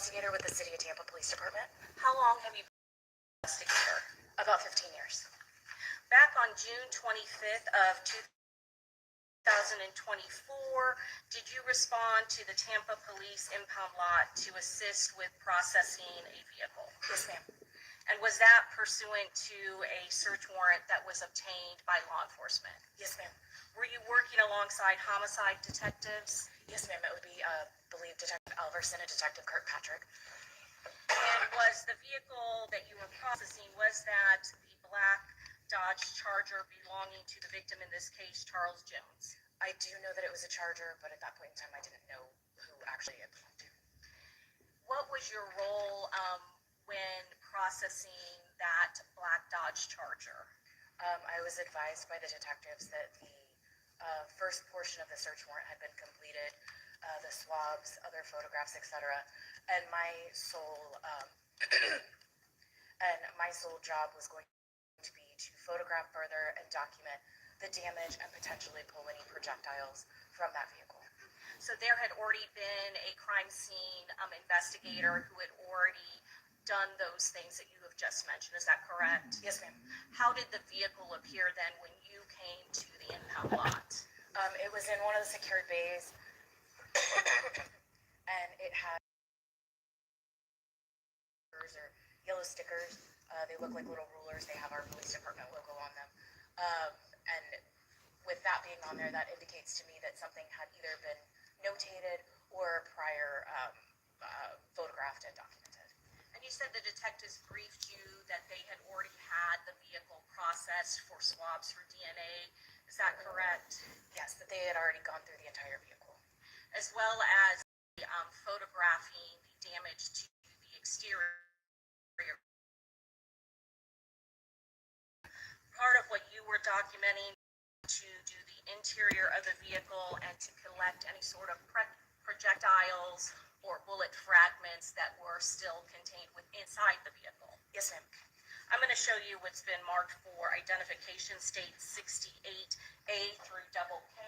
investigator with the City of Tampa Police Department. How long have you been an investigator? About 15 years. Back on June 25th of 2024, did you respond to the Tampa Police impound lot to assist with processing a vehicle? Yes, ma'am. And was that pursuant to a search warrant that was obtained by law enforcement? Yes, ma'am. Were you working alongside homicide detectives? Yes, ma'am. It would be, believe Detective Alverson and Detective Kirkpatrick. And was the vehicle that you were processing, was that the black Dodge Charger belonging to the victim, in this case, Charles Jones? I do know that it was a Charger, but at that point in time, I didn't know who actually it belonged to. What was your role when processing that black Dodge Charger? I was advised by the detectives that the first portion of the search warrant had been completed, the swabs, other photographs, etc., and my sole job was going to be to photograph further and document the damage and potentially pull any projectiles from that vehicle. So there had already been a crime scene investigator who had already done those things that you have just mentioned. Is that correct? Yes, ma'am. How did the vehicle appear then when you came to the impound lot? It was in one of the secured bays, and it had or yellow stickers. They look like little rulers. They have our police department logo on them. And with that being on there, that indicates to me that something had either been notated or prior photographed and documented. And you said the detectives briefed you that they had already had the vehicle processed for swabs for DNA. Is that correct? Yes, that they had already gone through the entire vehicle. As well as photographing the damage to the exterior. Part of what you were documenting to do the interior of the vehicle and to collect any sort of projectiles or bullet fragments that were still contained inside the vehicle. Yes, ma'am. I'm going to show you what's been marked for identification state 68A through double K.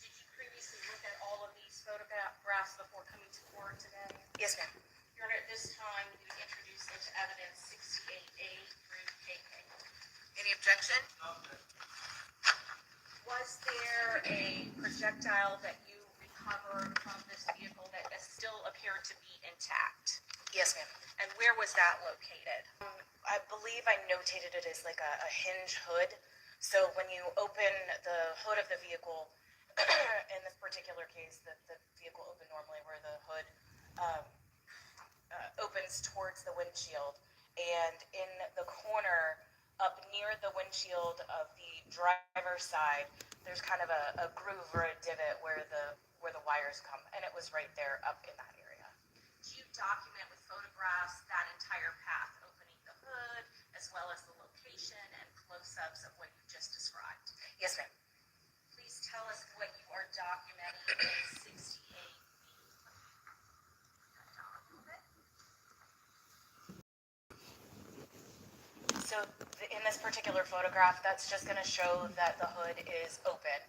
Did you previously look at all of these photographs before coming to court today? Yes, ma'am. Your Honor, at this time, you introduce into evidence 68A through KK. Any objection? No. Was there a projectile that you recovered from this vehicle that still appeared to be intact? Yes, ma'am. And where was that located? I believe I notated it as like a hinge hood. So when you open the hood of the vehicle, in this particular case, the vehicle opened normally where the hood opens towards the windshield. And in the corner, up near the windshield of the driver's side, there's kind of a groove or a divot where the wires come, and it was right there up in that area. Do you document with photographs that entire path, opening the hood, as well as the location and close-ups of what you just described? Yes, ma'am. Please tell us what you are documenting in 68. So in this particular photograph, that's just going to show that the hood is open.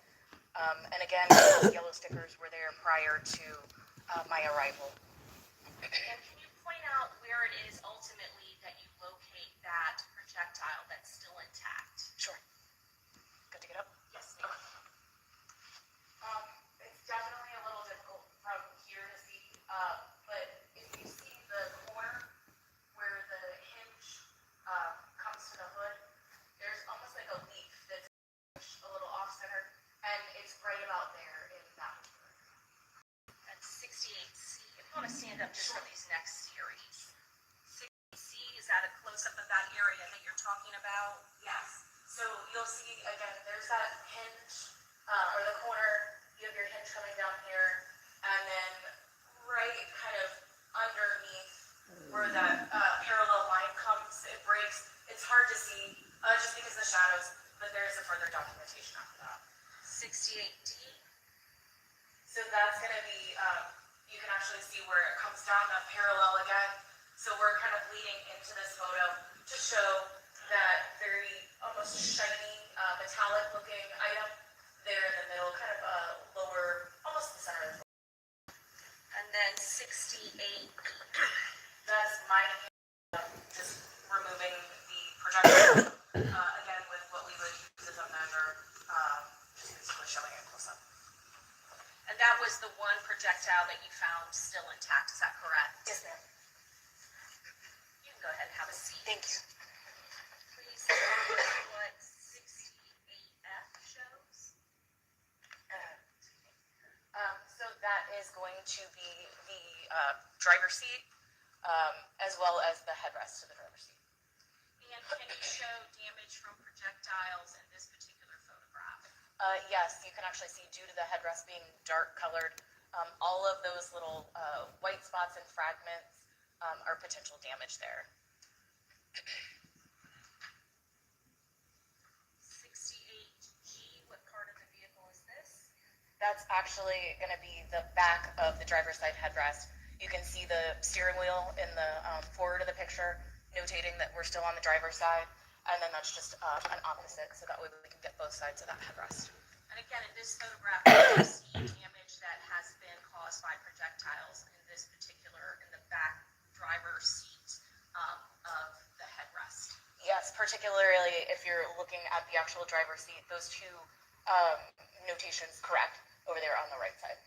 And again, those yellow stickers were there prior to my arrival. And can you point out where it is ultimately that you locate that projectile that's still intact? Sure. Good to get up? Yes, ma'am. It's definitely a little difficult from here to see, but if you see the corner where the hinge comes to the hood, there's almost like a leaf that's a little off-center, and it's right about there in that hood. That's 68C. If you want to stand up just for these next series. 68C, is that a close-up of that area that you're talking about? Yes. So you'll see, again, there's that hinge, or the corner, you have your hinge coming down here, and then right kind of underneath where that parallel line comes, it breaks. It's hard to see, just because of the shadows, but there is a further documentation after that. 68D. So that's going to be, you can actually see where it comes down, that parallel again. So we're kind of leading into this photo to show that very almost shiny, metallic looking item there in the middle, kind of lower, almost the center of the photo. And then 68. That's my, just removing the projectile, again, with what we would use as a measure, just basically showing it close up. And that was the one projectile that you found still intact, is that correct? Yes, ma'am. You can go ahead and have a seat. Thank you. Please tell me what 68F shows. So that is going to be the driver's seat, as well as the headrest to the driver's seat. And can you show damage from projectiles in this particular photograph? Yes, you can actually see, due to the headrest being dark colored, all of those little white spots and fragments are potential damage there. 68G, what part of the vehicle is this? That's actually going to be the back of the driver's side headrest. You can see the steering wheel in the forward of the picture, notating that we're still on the driver's side, and then that's just an opposite, so that way we can get both sides of that headrest. And again, in this photograph, you see damage that has been caused by projectiles in this particular, in the back driver's seat of the headrest. Yes, particularly if you're looking at the actual driver's seat, those two notations correct over there on the right side.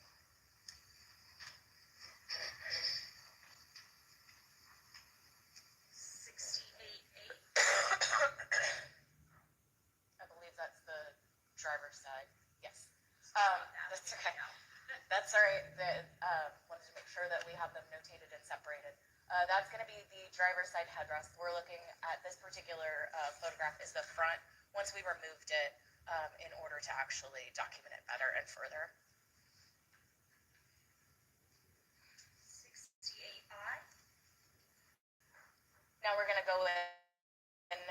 I believe that's the driver's side. Yes. That's okay. That's all right. Wanted to make sure that we have them notated and separated. That's going to be the driver's side headrest. We're looking at this particular photograph is the front. Once we removed it, in order to actually document it better and further. 68I. Now we're going to go in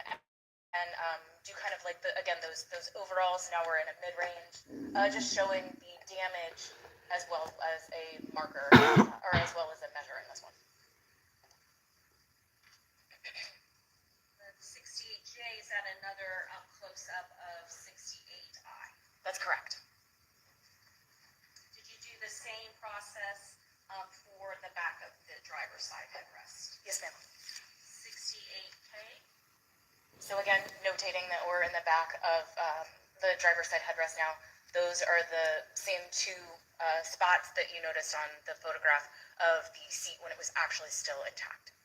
and do kind of like those overalls. Now we're in a mid-range, just showing the damage as well as a marker, or as well as a measure in this one. 68J, is that another close-up of 68I? That's correct. Did you do the same process for the back of the driver's side headrest? Yes, ma'am. 68K. So again, notating that we're in the back of the driver's side headrest now. Those are the same two spots that you noticed on the photograph of the seat when it was actually still intact.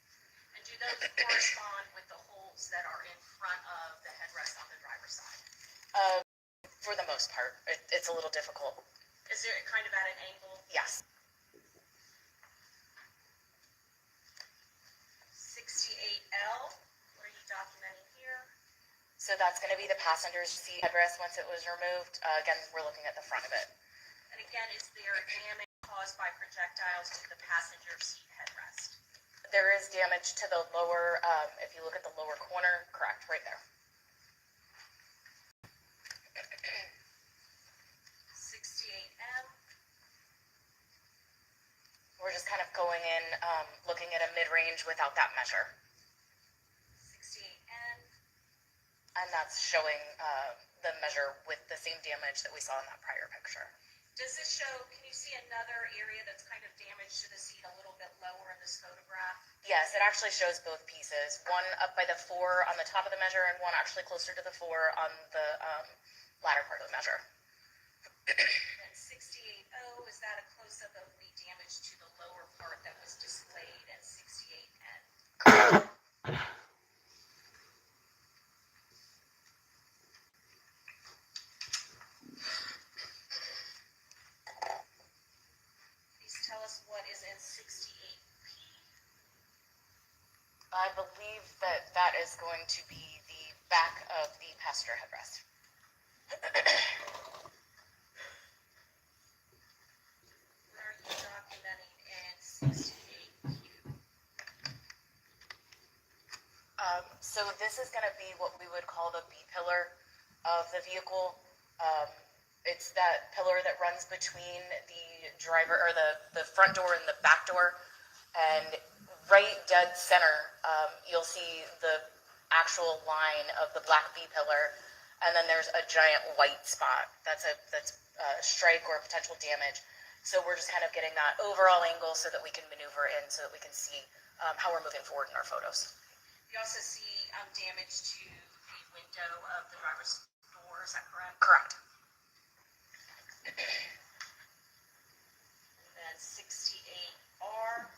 And do those correspond with the holes that are in front of the headrest on the driver's side? For the most part, it's a little difficult. Is there kind of at an angle? Yes. 68L, what are you documenting here? So that's going to be the passenger's seat headrest once it was removed. Again, we're looking at the front of it. And again, is there damage caused by projectiles to the passenger seat headrest? There is damage to the lower, if you look at the lower corner, correct, right there. 68M. We're just kind of going in, looking at a mid-range without that measure. 68N. And that's showing the measure with the same damage that we saw in that prior picture. Does this show, can you see another area that's kind of damaged to the seat a little bit lower in this photograph? Yes, it actually shows both pieces. One up by the 4 on the top of the measure, and one actually closer to the 4 on the latter part of the measure. And 68O, is that a close-up of the damage to the lower part that was displayed in 68N? Correct. Please tell us what is in 68P. I believe that that is going to be the back of the passenger headrest. Where are you documenting in 68Q? So this is going to be what we would call the B pillar of the vehicle. It's that pillar that runs between the driver, or the front door and the back door, and right dead center, you'll see the actual line of the black B pillar, and then there's a giant white spot. That's a strike or potential damage. So we're just kind of getting that overall angle so that we can maneuver in, so that we can see how we're moving forward in our photos. You also see damage to the window of the driver's door, is that correct? Correct. And then 68R.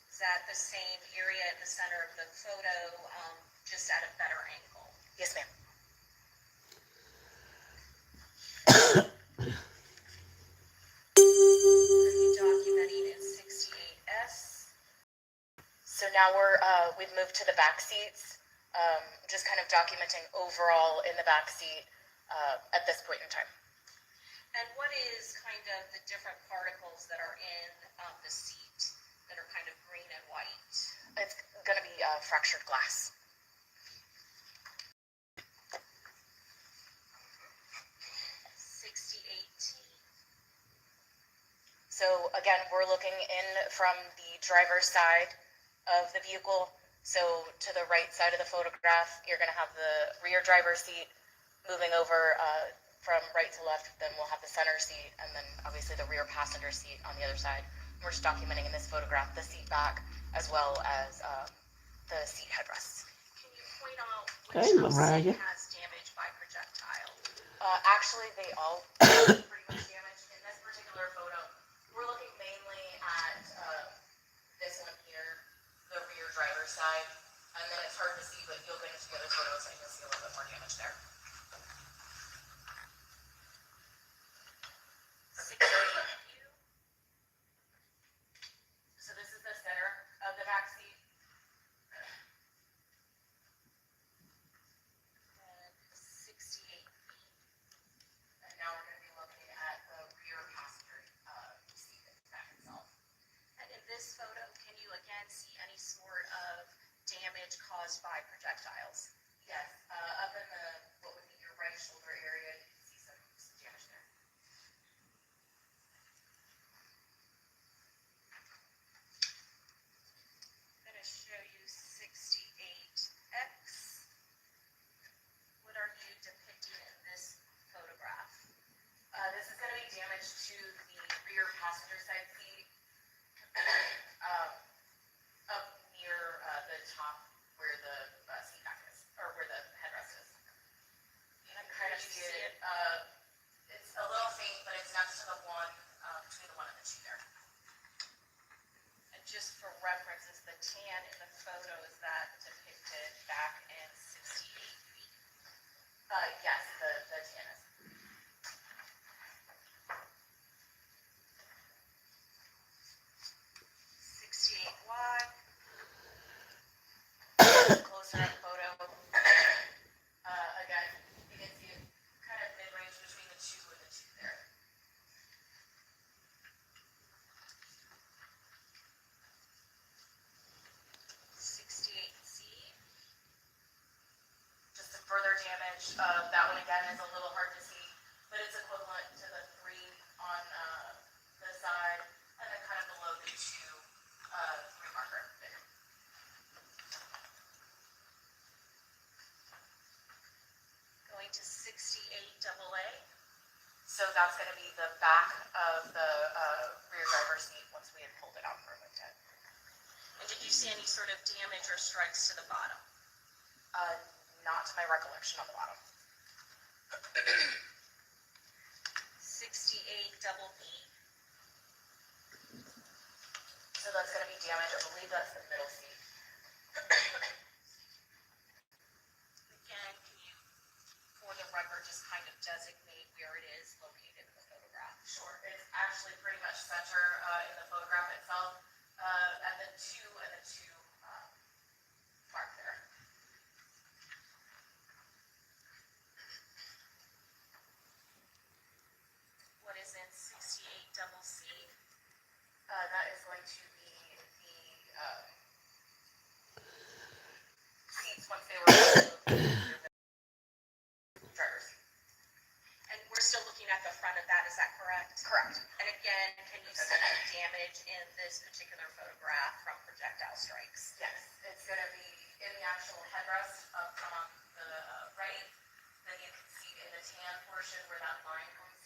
Is that the same area at the center of the photo, just at a better angle? Yes, ma'am. Are you documenting in 68S? So now we've moved to the back seats, just kind of documenting overall in the back seat at this point in time. And what is kind of the different particles that are in the seat that are kind of green and white? It's going to be fractured glass. So again, we're looking in from the driver's side of the vehicle. So to the right side of the photograph, you're going to have the rear driver's seat moving over from right to left. Then we'll have the center seat, and then obviously the rear passenger seat on the other side. We're just documenting in this photograph the seat back as well as the seat headrests. Can you point out which seat has damage by projectile? Actually, they all pretty much damaged. In this particular photo, we're looking mainly at this one here, the rear driver's side, and then it's hard to see, but you'll get into the other photos and you'll see a little bit more damage there. 68U. So this is the center of the back seat. And 68B. And now we're going to be looking at the rear passenger seat back itself. And in this photo, can you again see any sort of damage caused by projectiles? Yes, up in the, what would be your right shoulder area, you can see some damage there. I'm going to show you 68X. What are you depicting in this photograph? This is going to be damage to the rear passenger side seat, up near the top where the seat back is, or where the headrest is. You can kind of see it. It's a little faint, but it's next to the one, between the one and the two there. And just for reference, is the tan in the photo, is that depicted back in 68B? Yes, the tan is. 68Y. Closer up photo. Again, you can see it kind of mid-range between the two and the two there. 68Z. Just some further damage. That one again is a little hard to see, but it's equivalent to the 3 on the side, and then kind of below the 2 3 marker there. Going to 68AA. So that's going to be the back of the rear driver's seat once we had pulled it out for a minute. And did you see any sort of damage or strikes to the bottom? Not to my recollection on the bottom. 68BB. So that's going to be damage. I believe that's the middle seat. Again, can you, for the record, just kind of designate where it is located in the photograph? Sure. It's actually pretty much center in the photograph itself, at the 2 and the 2 mark there. What is in 68CC? That is going to be the seats once they were driver's seat. And we're still looking at the front of that, is that correct? Correct. And again, can you see damage in this particular photograph from projectile strikes? Yes, it's going to be in the actual headrest up on the right. Then you can see in the tan portion where that line comes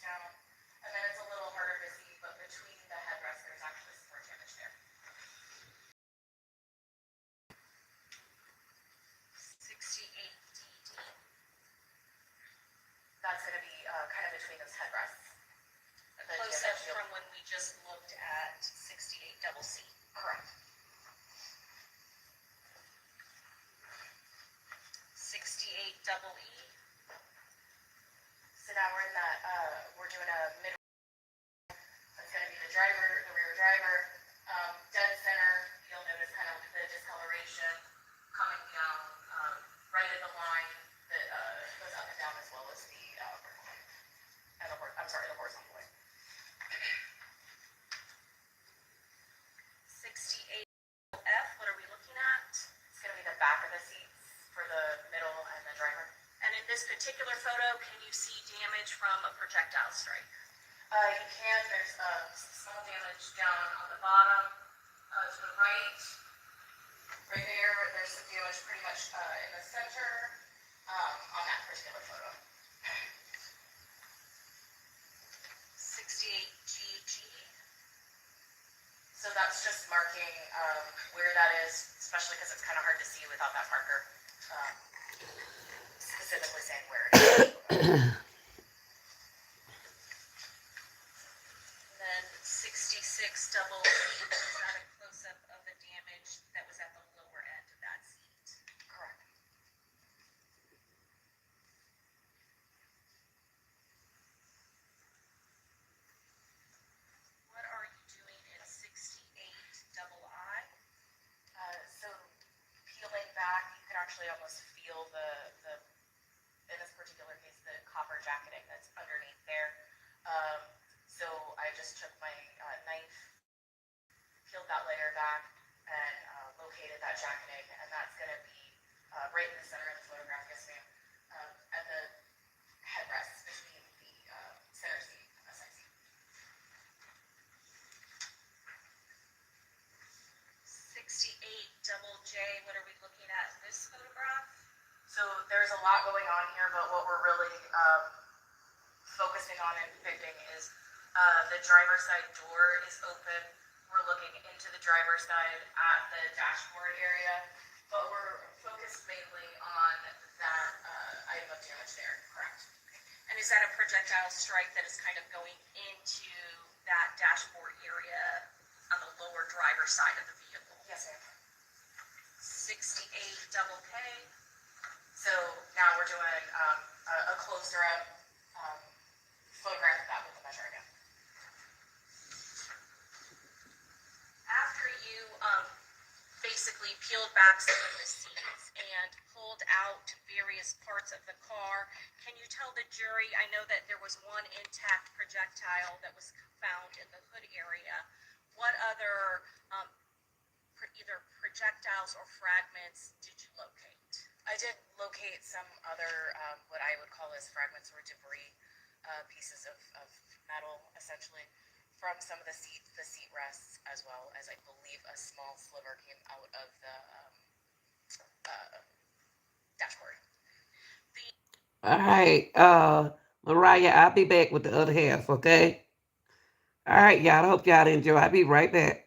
particular photo, can you see damage from a projectile strike? You can, there's small damage down on the bottom, to the right. Right there, there's some damage pretty much in the center on that particular photo. 68 GG. So that's just marking where that is, especially because it's kind of hard to see without that marker specifically saying where it is. And then 66 double seat, is that a close-up of the damage that was at the lower end of that seat? Correct. What are you doing in 68 double I? So peeling back, you can actually almost feel the in this particular case, the copper jacketing that's underneath there. So I just took my knife, peeled that layer back, and located that jacketing, and that's going to be right in the center of the photograph, yes ma'am, at the headrest between the center seat and the side seat. 68 double J, what are we looking at in this photograph? So there's a lot going on here, but what we're really focusing on and depicting is the driver's side door is open. We're looking into the driver's side at the dashboard area, but we're focused mainly on that item of damage there, correct? And is that a projectile strike that is kind of going into that dashboard area on the lower driver's side of the vehicle? Yes, ma'am. 68 double K. So now we're doing a closer up photograph of that with the measure again. After you basically peeled back some of the seats and pulled out various parts of the car, can you tell the jury, I know that there was one intact projectile that was found in the hood area, what other either projectiles or fragments did you locate? I did locate some other, what I would call as fragments or debris, pieces of metal, essentially, from some of the seat rests, as well as I believe a small sliver came out of the dashboard. All right, Mariah, I'll be back with the other half, okay? All right, y'all. I hope y'all enjoy. I'll be right back.